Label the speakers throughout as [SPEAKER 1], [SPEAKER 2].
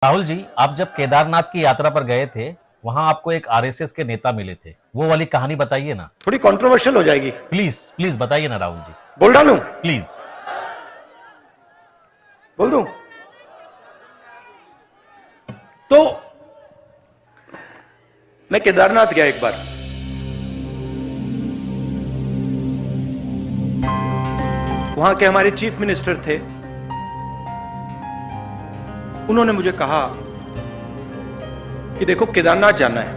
[SPEAKER 1] राहुल जी, आप जब केदारनाथ की यात्रा पर गए थे, वहां आपको एक आरएसएस के नेता मिले थे। वो वाली कहानी बताइए ना।
[SPEAKER 2] थोड़ी कंट्रोवर्शियल हो जाएगी।
[SPEAKER 1] प्लीज प्लीज बताइए ना राहुल जी।
[SPEAKER 2] बोल डालूं?
[SPEAKER 1] प्लीज।
[SPEAKER 2] बोल दूं? तो मैं केदारनाथ गया एक बार। वहां के हमारे चीफ मिनिस्टर थे। उन्होंने मुझे कहा कि देखो, केदारनाथ जाना है।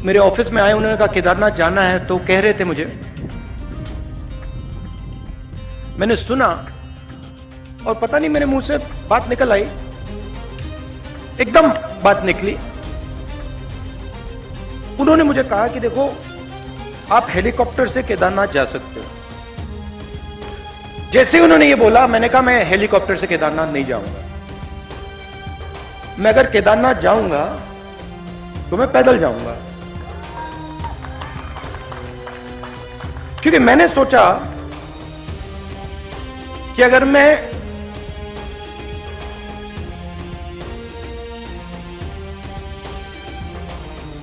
[SPEAKER 2] मेरे ऑफिस में आए, उन्होंने कहा केदारनाथ जाना है, तो कह रहे थे मुझे। मैंने सुना और पता नहीं मेरे मुंह से बात निकल आई, एकदम बात निकली। उन्होंने मुझे कहा कि देखो, आप हेलीकॉप्टर से केदारनाथ जा सकते हो। जैसे ही उन्होंने ये बोला, मैंने कहा मैं हेलीकॉप्टर से केदारनाथ नहीं जाऊंगा। मैं अगर केदारनाथ जाऊंगा तो मैं पैदल जाऊंगा, क्योंकि मैंने सोचा कि अगर मैं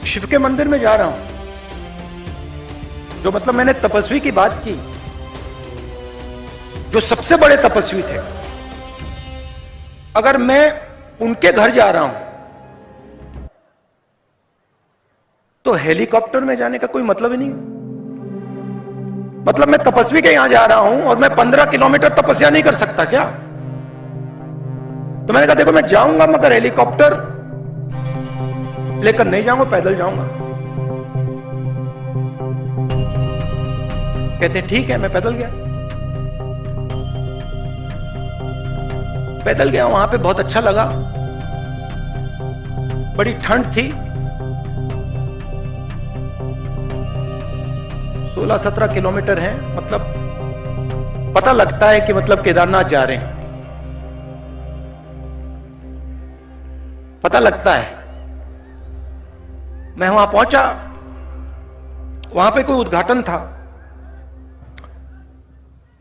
[SPEAKER 2] शिव के मंदिर में जा रहा हूं, जो मतलब मैंने तपस्वी की बात की, जो सबसे बड़े तपस्वी थे, अगर मैं उनके घर जा रहा हूं तो हेलीकॉप्टर में जाने का कोई मतलब ही नहीं। मतलब मैं तपस्वी के यहां जा रहा हूं और मैं 15 किलोमीटर तपस्या नहीं कर सकता क्या? तो मैंने कहा देखो, मैं जाऊंगा मगर हेलीकॉप्टर लेकर नहीं जाऊंगा, पैदल जाऊंगा। कहते ठीक है। मैं पैदल गया। पैदल गया, वहां पे बहुत अच्छा लगा। बड़ी ठंड थी। 16-17 किलोमीटर है। मतलब पता लगता है कि मतलब केदारनाथ जा रहे हैं, पता लगता है। मैं वहां पहुंचा। वहां पे कोई उद्घाटन था।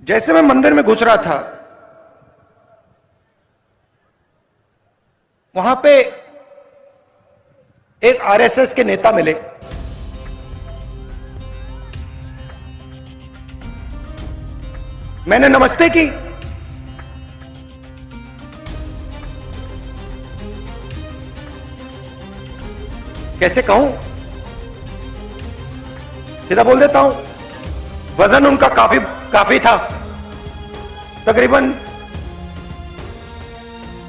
[SPEAKER 2] जैसे मैं मंदिर में घुस रहा था, वहां पे एक आरएसएस के नेता मिले। मैंने नमस्ते की। कैसे कहूं, सीधा बोल देता हूं, वजन उनका काफी था। तकरीबन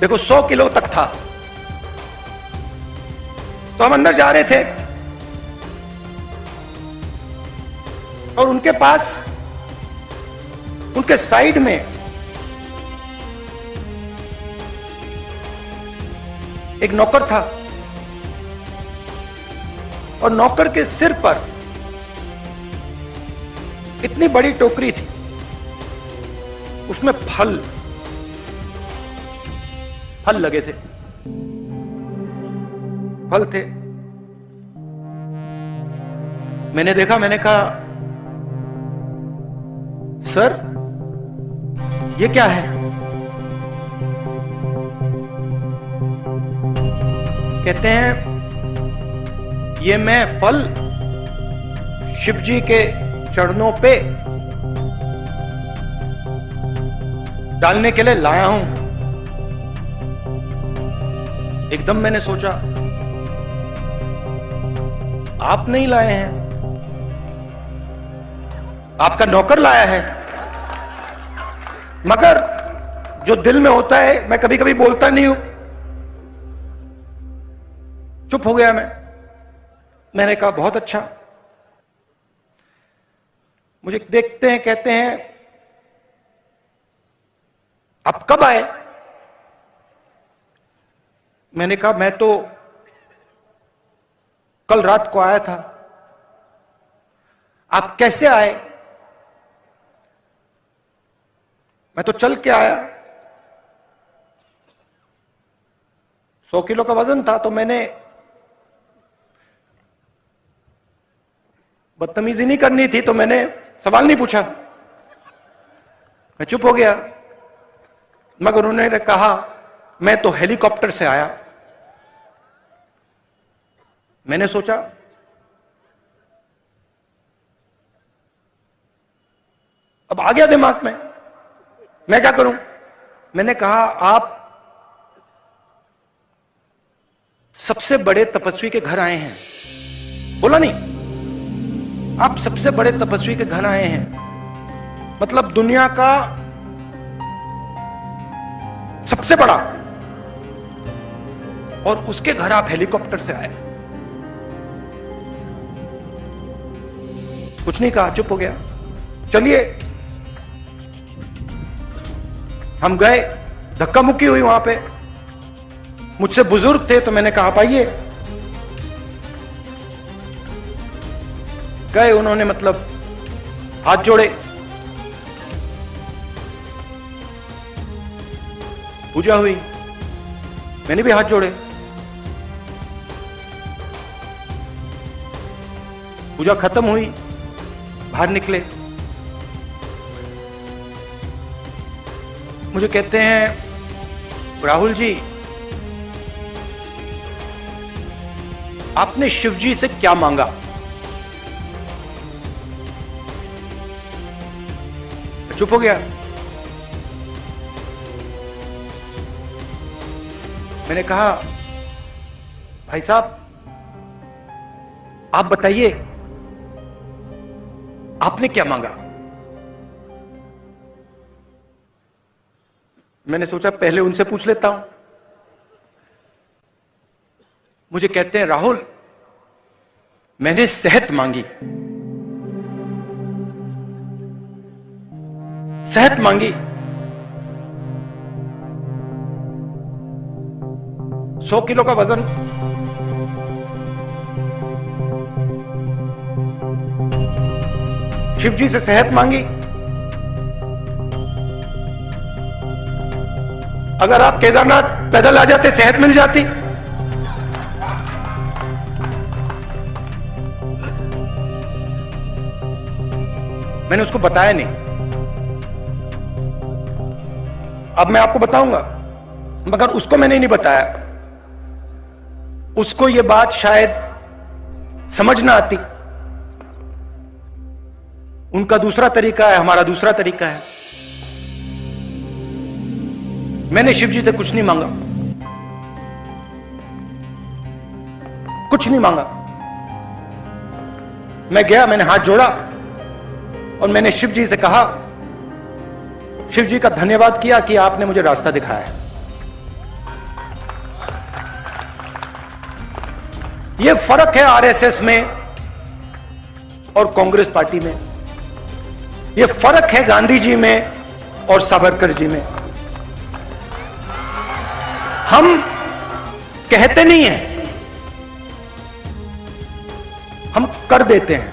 [SPEAKER 2] देखो 100 किलो तक था। तो हम अंदर जा रहे थे और उनके पास, उनके साइड में एक नौकर था और नौकर के सिर पर इतनी बड़ी टोकरी थी, उसमें फल लगे थे, फल थे। मैंने देखा, मैंने कहा सर ये क्या है? कहते हैं ये मैं फल शिव जी के चरणों पे डालने के लिए लाया हूं। एकदम मैंने सोचा, आप नहीं लाए हैं, आपका नौकर लाया है। मगर जो दिल में होता है, मैं कभी कभी बोलता नहीं हूं। चुप हो गया मैं। मैंने कहा बहुत अच्छा। मुझे देखते हैं, कहते हैं आप कब आए? मैंने कहा मैं तो कल रात को आया था। आप कैसे आए? मैं तो चल के आया। 100 किलो का वजन था, तो मैंने बदतमीजी नहीं करनी थी, तो मैंने सवाल नहीं पूछा। मैं चुप हो गया। मगर उन्होंने कहा मैं तो हेलीकॉप्टर से आया। मैंने सोचा अब आ गया दिमाग में, मैं क्या करूं। मैंने कहा आप सबसे बड़े तपस्वी के घर आए हैं। बोला नहीं, आप सबसे बड़े तपस्वी के घर आए हैं, मतलब दुनिया का सबसे बड़ा, और उसके घर आप हेलीकॉप्टर से आए। कुछ नहीं कहा, चुप हो गया। चलिए हम गए, धक्का मुक्की हुई वहां पे। मुझसे बुजुर्ग थे तो मैंने कहा पाइए। गए, उन्होंने मतलब हाथ जोड़े, पूजा हुई, मैंने भी हाथ जोड़े, पूजा खत्म हुई, बाहर निकले। मुझे कहते हैं राहुल जी आपने शिव जी से क्या मांगा। चुप हो गया। मैंने कहा भाई साहब आप बताइए आपने क्या मांगा। मैंने सोचा पहले उनसे पूछ लेता हूं। मुझे कहते हैं राहुल मैंने सेहत मांगी, सेहत मांगी। 100 किलो का वजन, शिव जी से सेहत मांगी। अगर आप केदारनाथ पैदल आ जाते सेहत मिल जाती। मैंने उसको बताया नहीं। अब मैं आपको बताऊंगा, मगर उसको मैंने नहीं बताया। उसको यह बात शायद समझ ना आती। उनका दूसरा तरीका है, हमारा दूसरा तरीका है। मैंने शिव जी से कुछ नहीं मांगा, कुछ नहीं मांगा। मैं गया, मैंने हाथ जोड़ा और मैंने शिव जी से कहा, शिव जी का धन्यवाद किया कि आपने मुझे रास्ता दिखाया है। यह फर्क है आरएसएस में और कांग्रेस पार्टी में। यह फर्क है गांधी जी में और सावरकर जी में। हम कहते नहीं हैं, हम कर देते हैं।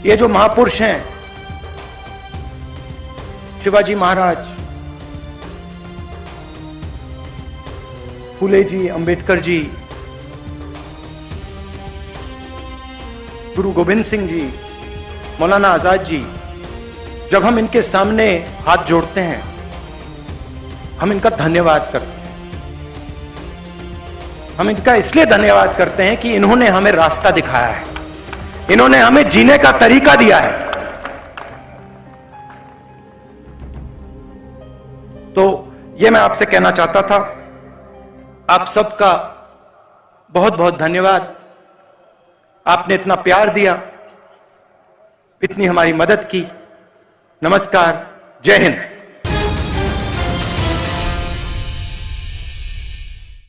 [SPEAKER 2] ये जो महापुरुष हैं, शिवाजी महाराज, फुले जी, अंबेडकर जी, गुरु गोविंद सिंह जी, मौलाना आजाद जी, जब हम इनके सामने हाथ जोड़ते हैं हम इनका धन्यवाद करते हैं। हम इनका इसलिए धन्यवाद करते हैं कि इन्होंने हमें रास्ता दिखाया है, इन्होंने हमें जीने का तरीका दिया है। तो यह मैं आपसे कहना चाहता था। आप सबका बहुत बहुत धन्यवाद। आपने इतना प्यार दिया, इतनी हमारी मदद की। नमस्कार, जय हिंद।